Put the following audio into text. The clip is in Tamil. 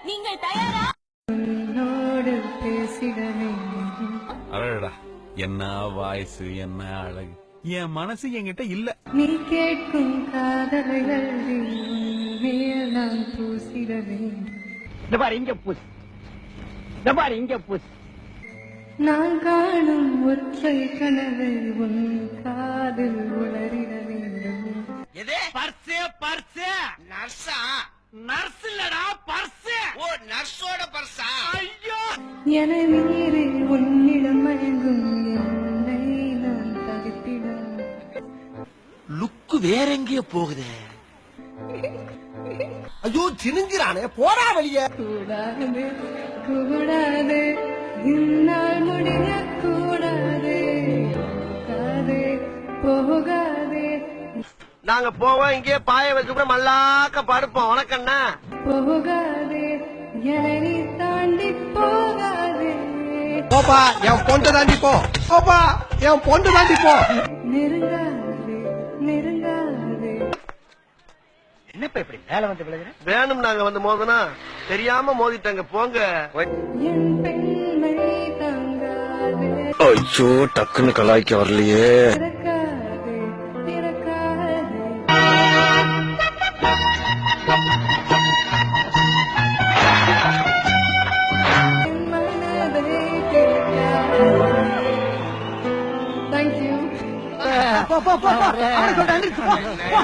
நீங்கள் தயாரா? உன்னோடு பேசிட வேண்டும். அடடா, என்ன வாய்ஸ், என்ன அழகு. என் மனசு என்கிட்ட இல்ல. நீ கேட்கும் காதல்கள் மேல் நான் பூசிட வேண்டும். இந்த பாரு இங்க பூஸ், இந்த பாரு இங்க பூஸ். நான் காணும் ஒற்றை கனவு உன் காதில் உளறிட வேண்டும். எது பர்ஸ் பர்ஸ் நர்ஸா? நர்ஸ் இல்லடா பர்ஸ். ஓ நர்ஸோட பர்ஸா? ஐயோ, என மீறி உன்னிடம் மயங்கும் என்னை நான் தவித்திட. லுக்கு வேற எங்கேயோ போகுதே. ஐயோ சினுங்கிறானே, போடா வெளியே. கூடாது கூடாது இந்நாள் முடிய கூடாது. போகாதே போகாதே நாங்க போவோம், இங்கே பாய வச்சு கூட மல்லாக்க படுப்போம். உனக்கண்ணா போகாதே என்னை தாண்டி போகாதே. போப்பா, என் பொண்டு தாண்டி போ. போப்பா, என் பொண்டு தாண்டி போ. நெருங்காதே நெருங்காதே. என்னப்பா இப்படி மேல வந்து விழுகிற? வேணும் நாங்க வந்து மோதனா தெரியாம மோதிட்டாங்க, போங்க. என் பெண்மை தாங்காதே. ஐயோ, டக்குன்னு கலாய்க்க வரலையே. திறக்காதே திறக்காதே. என் மனதை கேட்காதே. Thank you. போ, போ, போ, போ. அவனை சொல்லிட்டு எந்திரிச்சு போ.